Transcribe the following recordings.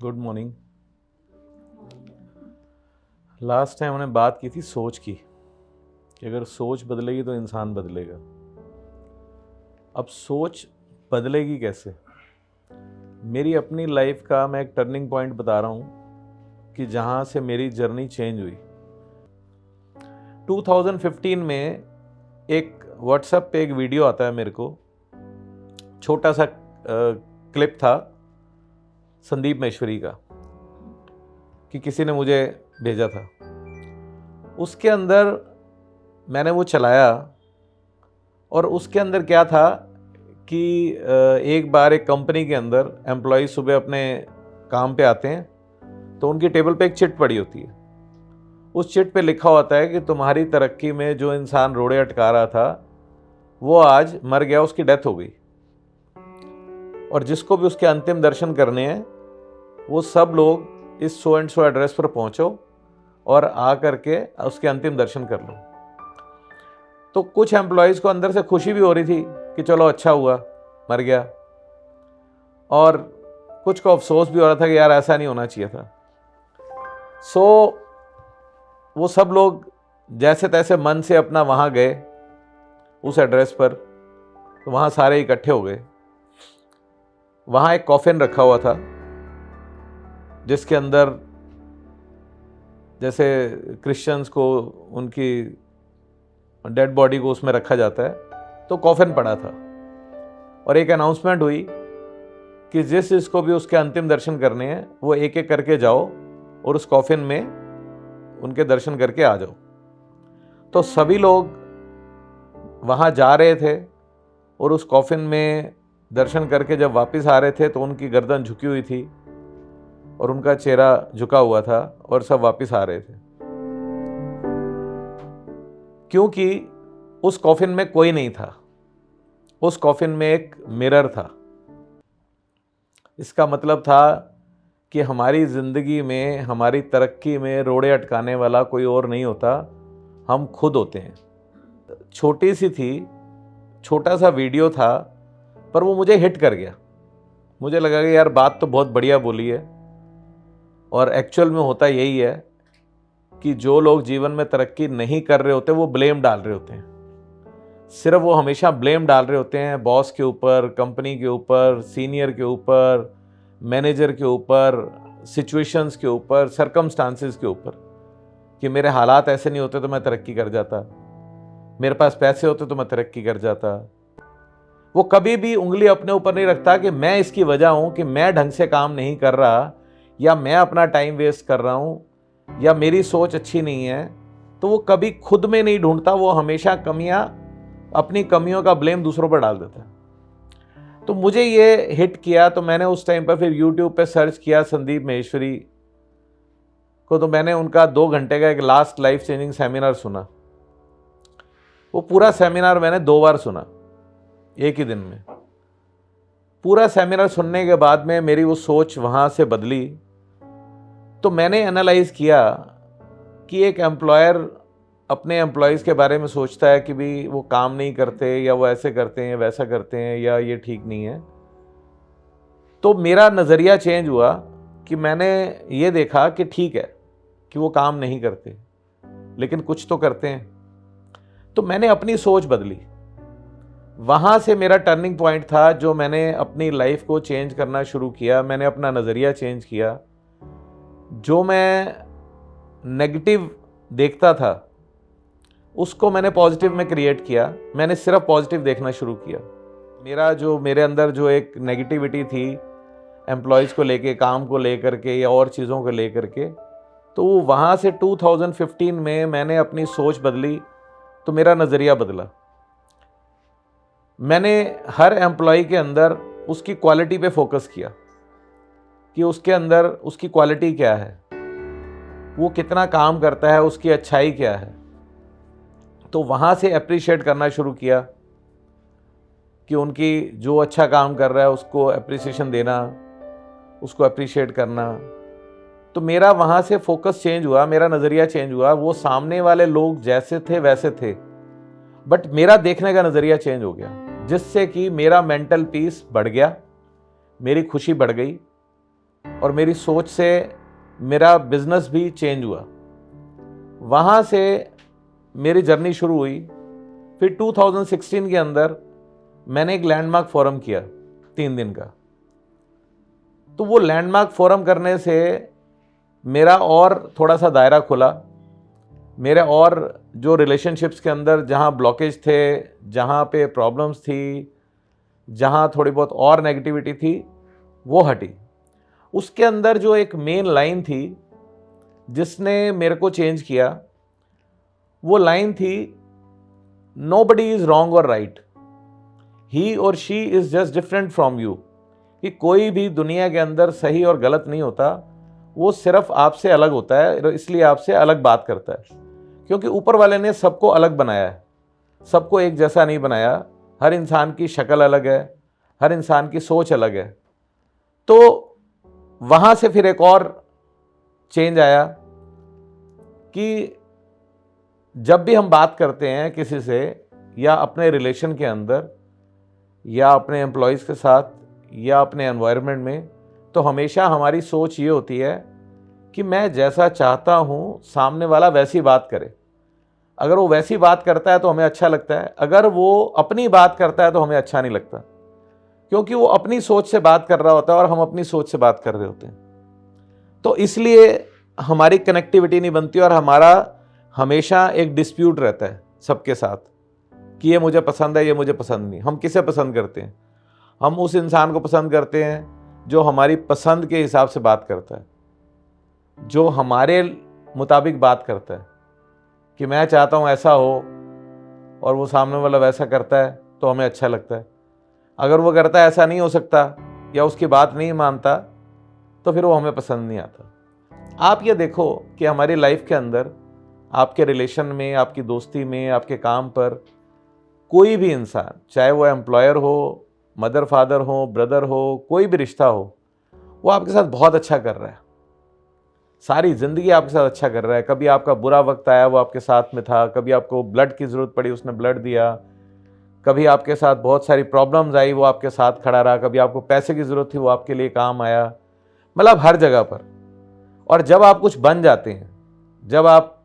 Good morning. Last time हमने बात की थी सोच की कि अगर सोच बदलेगी तो इंसान बदलेगा। अब सोच बदलेगी कैसे? मेरी अपनी लाइफ का मैं एक टर्निंग पॉइंट बता रहा हूँ कि जहाँ से मेरी जर्नी चेंज हुई। 2015 में एक व्हाट्सएप पे एक वीडियो आता है मेरे को, छोटा सा क्लिप था संदीप महेश्वरी का, कि किसी ने मुझे भेजा था। उसके अंदर मैंने वो चलाया और उसके अंदर क्या था कि एक बार एक कंपनी के अंदर एम्प्लॉय सुबह अपने काम पे आते हैं तो उनकी टेबल पे एक चिट पड़ी होती है। उस चिट पे लिखा होता है कि तुम्हारी तरक्की में जो इंसान रोड़े अटका रहा था वो आज मर गया, उसकी डेथ हो गई, और जिसको भी उसके अंतिम दर्शन करने हैं वो सब लोग इस सो एंड सो एड्रेस पर पहुंचो और आ करके उसके अंतिम दर्शन कर लो। तो कुछ एम्प्लॉयज़ को अंदर से खुशी भी हो रही थी कि चलो अच्छा हुआ, मर गया, और कुछ को अफसोस भी हो रहा था कि यार ऐसा नहीं होना चाहिए था। वो सब लोग जैसे तैसे मन से अपना वहाँ गए उस एड्रेस पर, तो वहाँ सारे इकट्ठे हो गए। वहाँ एक कॉफिन रखा हुआ था जिसके अंदर जैसे क्रिश्चियंस को उनकी डेड बॉडी को उसमें रखा जाता है, तो कॉफिन पड़ा था और एक अनाउंसमेंट हुई कि जिसको भी उसके अंतिम दर्शन करने हैं वो एक एक करके जाओ और उस कॉफिन में उनके दर्शन करके आ जाओ। तो सभी लोग वहाँ जा रहे थे और उस कॉफिन में दर्शन करके जब वापस आ रहे थे तो उनकी गर्दन झुकी हुई थी और उनका चेहरा झुका हुआ था और सब वापस आ रहे थे, क्योंकि उस कॉफिन में कोई नहीं था। उस कॉफिन में एक मिरर था। इसका मतलब था कि हमारी ज़िंदगी में, हमारी तरक्की में रोड़े अटकाने वाला कोई और नहीं होता, हम खुद होते हैं। छोटी सी थी, छोटा सा वीडियो था, पर वो मुझे हिट कर गया। मुझे लगा कि यार बात तो बहुत बढ़िया बोली है, और एक्चुअल में होता यही है कि जो लोग जीवन में तरक्की नहीं कर रहे होते वो ब्लेम डाल रहे होते हैं। सिर्फ वो हमेशा ब्लेम डाल रहे होते हैं बॉस के ऊपर, कंपनी के ऊपर, सीनियर के ऊपर, मैनेजर के ऊपर, सिचुएशंस के ऊपर, सरकमस्टांसेस के ऊपर, कि मेरे हालात ऐसे नहीं होते तो मैं तरक्की कर जाता, मेरे पास पैसे होते तो मैं तरक्की कर जाता। वो कभी भी उंगली अपने ऊपर नहीं रखता कि मैं इसकी वजह हूं कि मैं ढंग से काम नहीं कर रहा, या मैं अपना टाइम वेस्ट कर रहा हूं, या मेरी सोच अच्छी नहीं है। तो वो कभी खुद में नहीं ढूंढता, वो हमेशा अपनी कमियों का ब्लेम दूसरों पर डाल देता है। तो मुझे ये हिट किया, तो मैंने उस टाइम पर फिर यूट्यूब पे सर्च किया संदीप महेश्वरी को, तो मैंने उनका 2 घंटे का एक लास्ट लाइफ चेंजिंग सेमिनार सुना। वो पूरा सेमिनार मैंने 2 बार सुना एक ही दिन में। पूरा सेमिनार सुनने के बाद में मेरी वो सोच वहाँ से बदली। तो मैंने एनालाइज किया कि एक एम्प्लॉयर अपने एम्प्लॉयज़ के बारे में सोचता है कि भी वो काम नहीं करते, या वो ऐसे करते हैं, वैसा करते हैं, या ये ठीक नहीं है। तो मेरा नज़रिया चेंज हुआ कि मैंने ये देखा कि ठीक है कि वो काम नहीं करते, लेकिन कुछ तो करते हैं। तो मैंने अपनी सोच बदली। वहाँ से मेरा टर्निंग पॉइंट था, जो मैंने अपनी लाइफ को चेंज करना शुरू किया। मैंने अपना नज़रिया चेंज किया। जो मैं नेगेटिव देखता था उसको मैंने पॉजिटिव में क्रिएट किया। मैंने सिर्फ पॉजिटिव देखना शुरू किया। मेरे अंदर जो एक नेगेटिविटी थी एम्प्लॉयज़ को लेके, काम को लेकर के, या और चीज़ों को लेकर के, तो वहाँ से 2015 में मैंने अपनी सोच बदली, तो मेरा नज़रिया बदला। मैंने हर एम्प्लॉय के अंदर उसकी क्वालिटी पे फोकस किया कि उसके अंदर उसकी क्वालिटी क्या है, वो कितना काम करता है, उसकी अच्छाई क्या है। तो वहाँ से अप्रिशिएट करना शुरू किया कि उनकी जो अच्छा काम कर रहा है उसको अप्रिसिएशन देना, उसको अप्रिशिएट करना। तो मेरा वहाँ से फोकस चेंज हुआ, मेरा नज़रिया चेंज हुआ। वो सामने वाले लोग जैसे थे वैसे थे, बट मेरा देखने का नज़रिया चेंज हो गया, जिससे कि मेरा मेंटल पीस बढ़ गया, मेरी खुशी बढ़ गई। और मेरी सोच से मेरा बिजनेस भी चेंज हुआ। वहाँ से मेरी जर्नी शुरू हुई। फिर 2016 के अंदर मैंने एक लैंडमार्क फोरम किया 3 दिन का। तो वो लैंडमार्क फोरम करने से मेरा और थोड़ा सा दायरा खुला। मेरे और जो रिलेशनशिप्स के अंदर जहाँ ब्लॉकेज थे, जहाँ पे प्रॉब्लम्स थी, जहाँ थोड़ी बहुत और नेगेटिविटी थी, वो हटी। उसके अंदर जो एक मेन लाइन थी जिसने मेरे को चेंज किया, वो लाइन थी, नोबडी इज रॉन्ग और राइट, ही और she is just different from you. कि कोई भी दुनिया के अंदर सही और गलत नहीं होता, वो सिर्फ आपसे अलग होता है, इसलिए आपसे अलग बात करता है। क्योंकि ऊपर वाले ने सबको अलग बनाया है, सबको एक जैसा नहीं बनाया। हर इंसान की शक्ल अलग है, हर इंसान की सोच अलग है। तो वहाँ से फिर एक और चेंज आया कि जब भी हम बात करते हैं किसी से, या अपने रिलेशन के अंदर, या अपने एम्प्लॉयज़ के साथ, या अपने एनवायरनमेंट में, तो हमेशा हमारी सोच ये होती है कि मैं जैसा चाहता हूँ सामने वाला वैसी बात करे। अगर वो वैसी बात करता है तो हमें अच्छा लगता है, अगर वो अपनी बात करता है तो हमें अच्छा नहीं लगता, क्योंकि वो अपनी सोच से बात कर रहा होता है और हम अपनी सोच से बात कर रहे होते हैं। तो इसलिए हमारी कनेक्टिविटी नहीं बनती और हमारा हमेशा एक डिस्प्यूट रहता है सबके साथ कि ये मुझे पसंद है, ये मुझे पसंद नहीं। हम किसे पसंद करते हैं? हम उस इंसान को पसंद करते हैं जो हमारी पसंद के हिसाब से बात करता है, जो हमारे मुताबिक बात करता है। कि मैं चाहता हूँ ऐसा हो और वो सामने वाला वैसा करता है तो हमें अच्छा लगता है। अगर वो करता है ऐसा नहीं हो सकता या उसकी बात नहीं मानता, तो फिर वो हमें पसंद नहीं आता। आप ये देखो कि हमारी लाइफ के अंदर, आपके रिलेशन में, आपकी दोस्ती में, आपके काम पर, कोई भी इंसान, चाहे वो एम्प्लॉयर हो, मदर फादर हो, ब्रदर हो, कोई भी रिश्ता हो, वो आपके साथ बहुत अच्छा कर रहा है। सारी ज़िंदगी आपके साथ अच्छा कर रहा है। कभी आपका बुरा वक्त आया, वो आपके साथ में था। कभी आपको ब्लड की ज़रूरत पड़ी, उसने ब्लड दिया। कभी आपके साथ बहुत सारी प्रॉब्लम्स आई, वो आपके साथ खड़ा रहा। कभी आपको पैसे की ज़रूरत थी, वो आपके लिए काम आया। मतलब हर जगह पर। और जब आप कुछ बन जाते हैं, जब आप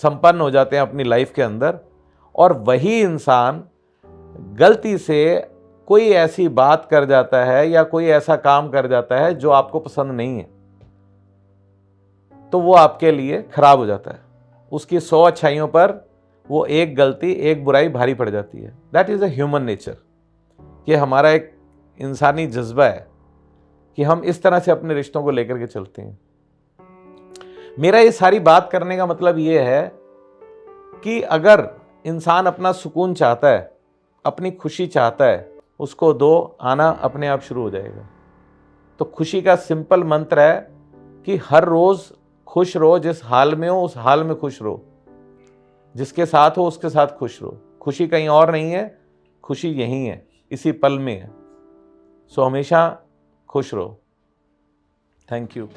संपन्न हो जाते हैं अपनी लाइफ के अंदर, और वही इंसान गलती से कोई ऐसी बात कर जाता है या कोई ऐसा काम कर जाता है जो आपको पसंद नहीं है, तो वो आपके लिए खराब हो जाता है। उसकी 100 अच्छाइयों पर वो एक गलती, एक बुराई भारी पड़ जाती है। That is a human nature. ये हमारा एक इंसानी जज्बा है कि हम इस तरह से अपने रिश्तों को लेकर के चलते हैं। मेरा ये सारी बात करने का मतलब ये है कि अगर इंसान अपना सुकून चाहता है, अपनी खुशी चाहता है, उसको दो, आना अपने आप शुरू हो जाएगा। तो खुशी का सिंपल मंत्र है कि हर रोज़ खुश रहो, जिस हाल में हो उस हाल में खुश रहो, जिसके साथ हो उसके साथ खुश रहो। खुशी कहीं और नहीं है, खुशी यहीं है, इसी पल में है। सो हमेशा खुश रहो। Thank you.